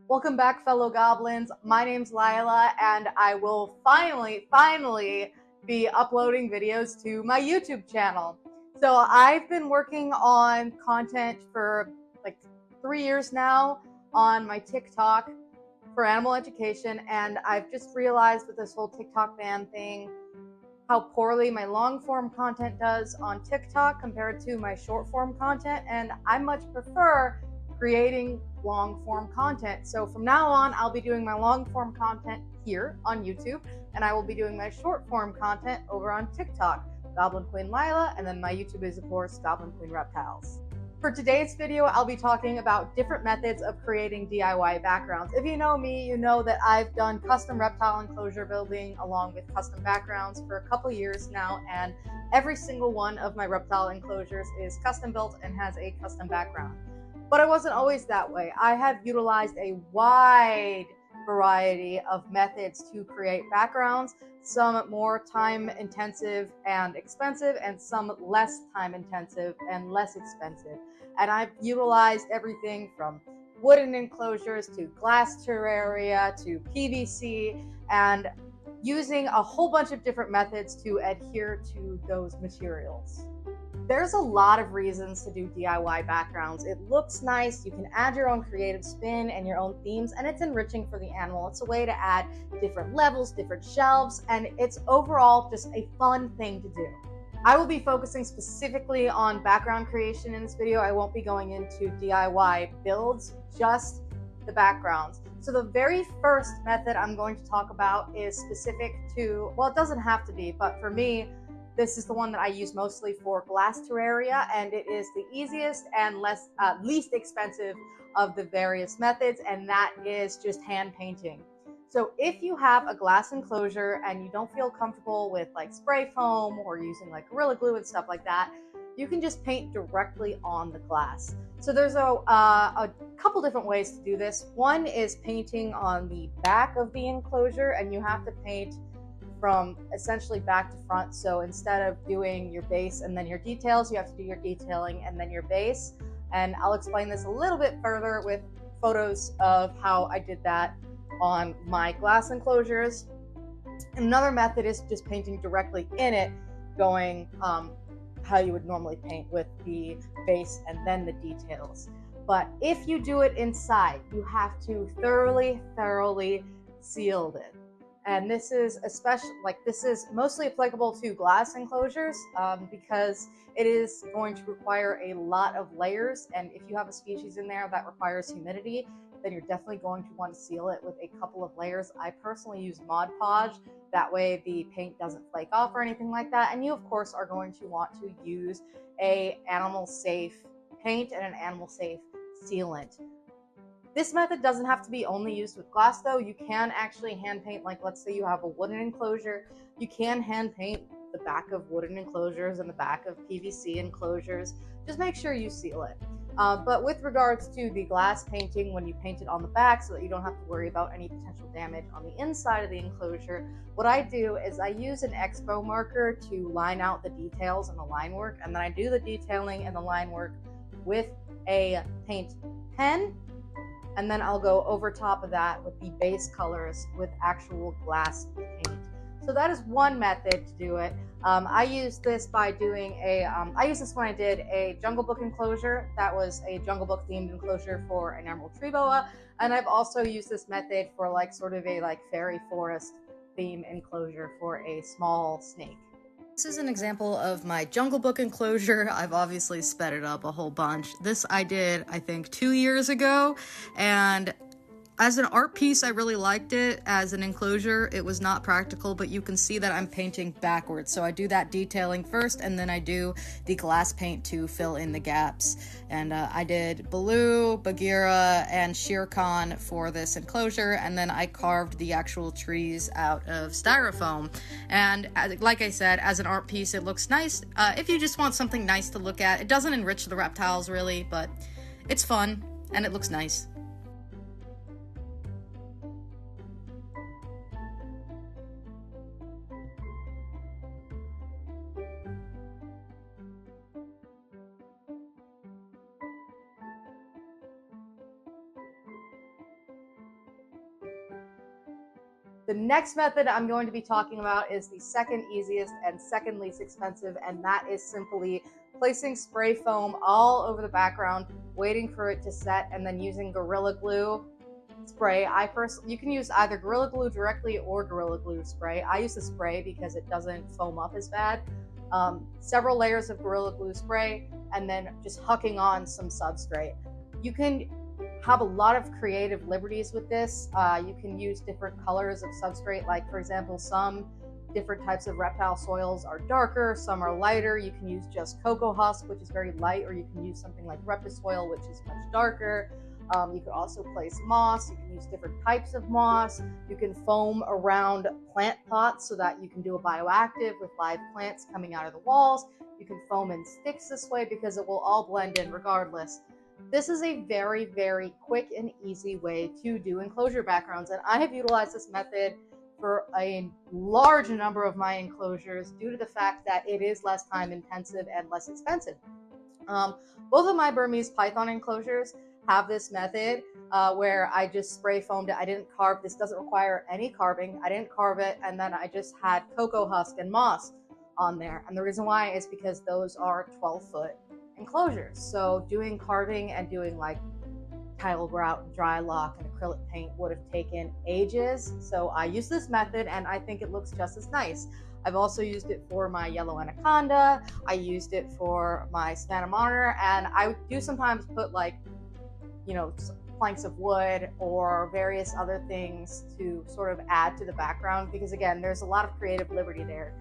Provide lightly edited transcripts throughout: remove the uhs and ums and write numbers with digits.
Welcome back, fellow goblins. My name's Lila, and I will finally be uploading videos to my YouTube channel. So I've been working on content for like 3 years now on my TikTok for animal education, and I've just realized with this whole TikTok ban thing how poorly my long form content does on TikTok compared to my short form content, and I much prefer creating long form content. So from now on, I'll be doing my long form content here on YouTube, and I will be doing my short form content over on TikTok, Goblin Queen Lila, and then my YouTube is of course Goblin Queen Reptiles. For today's video, I'll be talking about different methods of creating DIY backgrounds. If you know me, you know that I've done custom reptile enclosure building along with custom backgrounds for a couple years now, and every single one of my reptile enclosures is custom built and has a custom background. But I wasn't always that way. I have utilized a wide variety of methods to create backgrounds, some more time intensive and expensive, and some less time intensive and less expensive. And I've utilized everything from wooden enclosures to glass terraria to PVC, and using a whole bunch of different methods to adhere to those materials. There's a lot of reasons to do DIY backgrounds. It looks nice, you can add your own creative spin and your own themes, and it's enriching for the animal. It's a way to add different levels, different shelves, and it's overall just a fun thing to do. I will be focusing specifically on background creation in this video. I won't be going into DIY builds, just the backgrounds. So the very first method I'm going to talk about is specific to, well, it doesn't have to be, but for me, this is the one that I use mostly for glass terraria, and it is the easiest and least expensive of the various methods, and that is just hand painting. So if you have a glass enclosure and you don't feel comfortable with like spray foam or using like Gorilla Glue and stuff like that, you can just paint directly on the glass. So there's a couple different ways to do this. One is painting on the back of the enclosure, and you have to paint from essentially back to front. So instead of doing your base and then your details, you have to do your detailing and then your base. And I'll explain this a little bit further with photos of how I did that on my glass enclosures. Another method is just painting directly in it, going how you would normally paint with the base and then the details. But if you do it inside, you have to thoroughly seal it. And this is mostly applicable to glass enclosures because it is going to require a lot of layers. And if you have a species in there that requires humidity, then you're definitely going to want to seal it with a couple of layers. I personally use Mod Podge. That way the paint doesn't flake off or anything like that. And you, of course, are going to want to use a animal-safe paint and an animal-safe sealant. This method doesn't have to be only used with glass though. You can actually hand paint, like let's say you have a wooden enclosure, you can hand paint the back of wooden enclosures and the back of PVC enclosures. Just make sure you seal it. But with regards to the glass painting, when you paint it on the back so that you don't have to worry about any potential damage on the inside of the enclosure, what I do is I use an Expo marker to line out the details and the line work, and then I do the detailing and the line work with a paint pen. And then I'll go over top of that with the base colors with actual glass paint. So that is one method to do it. I use this by doing I used this when I did a Jungle Book enclosure. That was a Jungle Book themed enclosure for an emerald tree boa. And I've also used this method for like sort of a like fairy forest theme enclosure for a small snake. This is an example of my Jungle Book enclosure. I've obviously sped it up a whole bunch. This I did, I think, 2 years ago, and as an art piece, I really liked it. As an enclosure, it was not practical, but you can see that I'm painting backwards. So I do that detailing first, and then I do the glass paint to fill in the gaps. And I did Baloo, Bagheera, and Shere Khan for this enclosure, and then I carved the actual trees out of styrofoam. And like I said, as an art piece, it looks nice. If you just want something nice to look at, it doesn't enrich the reptiles really, but it's fun, and it looks nice. The next method I'm going to be talking about is the second easiest and second least expensive, and that is simply placing spray foam all over the background, waiting for it to set, and then using Gorilla Glue spray. You can use either Gorilla Glue directly or Gorilla Glue spray. I use the spray because it doesn't foam up as bad. Several layers of Gorilla Glue spray, and then just hucking on some substrate. You can have a lot of creative liberties with this. You can use different colors of substrate, like for example, some different types of reptile soils are darker, some are lighter. You can use just cocoa husk, which is very light, or you can use something like Reptile soil, which is much darker. You could also place moss. You can use different types of moss. You can foam around plant pots so that you can do a bioactive with live plants coming out of the walls. You can foam in sticks this way because it will all blend in regardless. This is a very, very quick and easy way to do enclosure backgrounds, and I have utilized this method for a large number of my enclosures due to the fact that it is less time intensive and less expensive. Both of my Burmese python enclosures have this method where I just spray foamed it. I didn't carve. This doesn't require any carving. I didn't carve it, and then I just had cocoa husk and moss on there. And the reason why is because those are 12-foot enclosures. So doing carving and doing like tile grout, dry lock, and acrylic paint would have taken ages. So I use this method, and I think it looks just as nice. I've also used it for my yellow anaconda. I used it for my Savannah monitor, and I do sometimes put like, you know, planks of wood or various other things to sort of add to the background, because again, there's a lot of creative liberty there.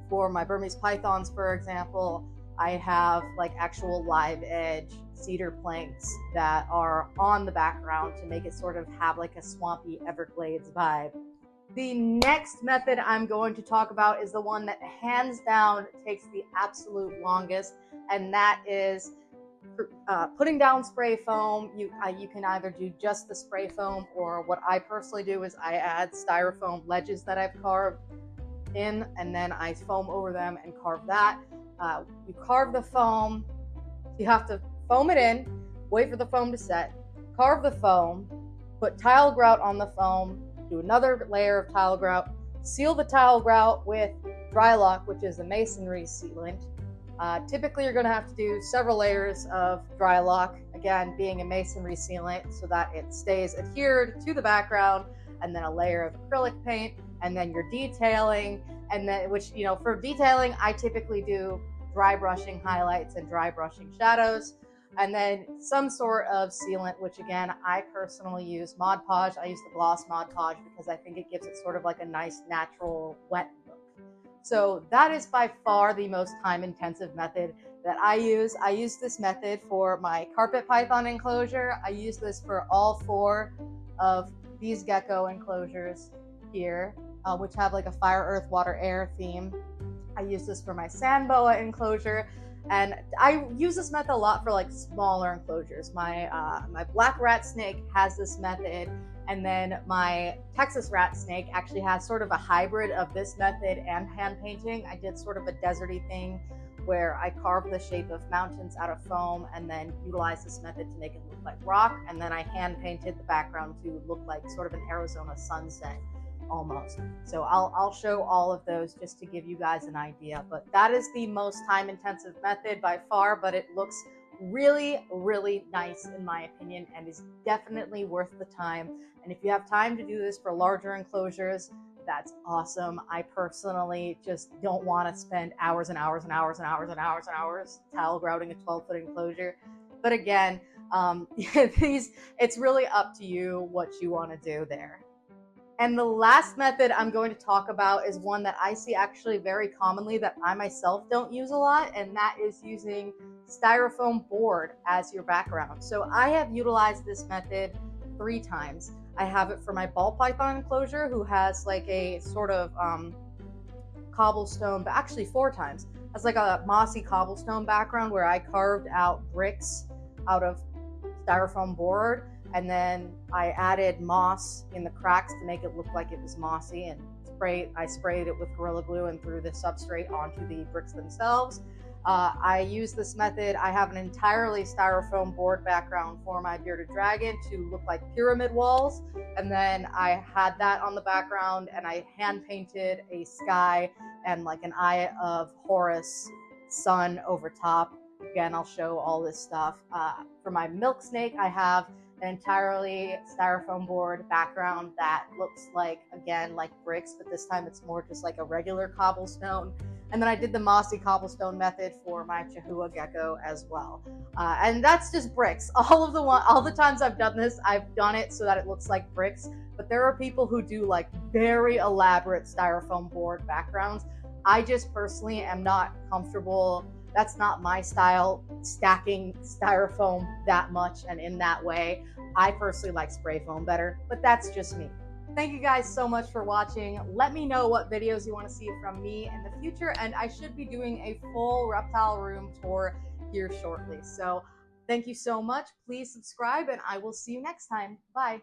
For my Burmese pythons, for example, I have like actual live edge cedar planks that are on the background to make it sort of have like a swampy Everglades vibe. The next method I'm going to talk about is the one that hands down takes the absolute longest, and that is putting down spray foam. You can either do just the spray foam, or what I personally do is I add styrofoam ledges that I've carved in, and then I foam over them and carve that. You carve the foam, you have to foam it in, wait for the foam to set, carve the foam, put tile grout on the foam, do another layer of tile grout, seal the tile grout with dry lock, which is a masonry sealant. Typically, you're going to have to do several layers of dry lock, again, being a masonry sealant so that it stays adhered to the background, and then a layer of acrylic paint, and then you're detailing, and then, which, you know, for detailing, I typically do dry brushing highlights and dry brushing shadows, and then some sort of sealant, which again, I personally use Mod Podge. I use the Gloss Mod Podge because I think it gives it sort of like a nice natural wet look. So that is by far the most time-intensive method that I use. I use this method for my carpet python enclosure. I use this for all 4 of these gecko enclosures here, which have like a fire, earth, water, air theme. I use this for my sand boa enclosure, and I use this method a lot for like smaller enclosures. My black rat snake has this method, and then my Texas rat snake actually has sort of a hybrid of this method and hand painting. I did sort of a deserty thing where I carved the shape of mountains out of foam and then utilized this method to make it look like rock, and then I hand painted the background to look like sort of an Arizona sunset almost. So I'll show all of those just to give you guys an idea, but that is the most time intensive method by far, but it looks really, really nice in my opinion, and is definitely worth the time. And if you have time to do this for larger enclosures, that's awesome. I personally just don't want to spend hours and hours and hours and hours and hours and hours tile grouting a 12-foot enclosure. But again, it's really up to you what you want to do there. And the last method I'm going to talk about is one that I see actually very commonly that I myself don't use a lot, and that is using styrofoam board as your background. So I have utilized this method 3 times. I have it for my ball python enclosure, who has like a sort of cobblestone, but actually 4 times. It's like a mossy cobblestone background where I carved out bricks out of styrofoam board, and then I added moss in the cracks to make it look like it was mossy, and I sprayed it with Gorilla Glue and threw the substrate onto the bricks themselves. I use this method. I have an entirely styrofoam board background for my bearded dragon to look like pyramid walls. And then I had that on the background and I hand painted a sky and like an Eye of Horus sun over top. Again, I'll show all this stuff. For my milk snake, I have an entirely styrofoam board background that looks like, again, like bricks, but this time it's more just like a regular cobblestone. And then I did the mossy cobblestone method for my Chihuahua gecko as well. And that's just bricks. All the times I've done this, I've done it so that it looks like bricks. But there are people who do like very elaborate styrofoam board backgrounds. I just personally am not comfortable. That's not my style, stacking styrofoam that much and in that way. I personally like spray foam better, but that's just me. Thank you guys so much for watching. Let me know what videos you want to see from me in the future, and I should be doing a full reptile room tour here shortly. So thank you so much. Please subscribe, and I will see you next time. Bye.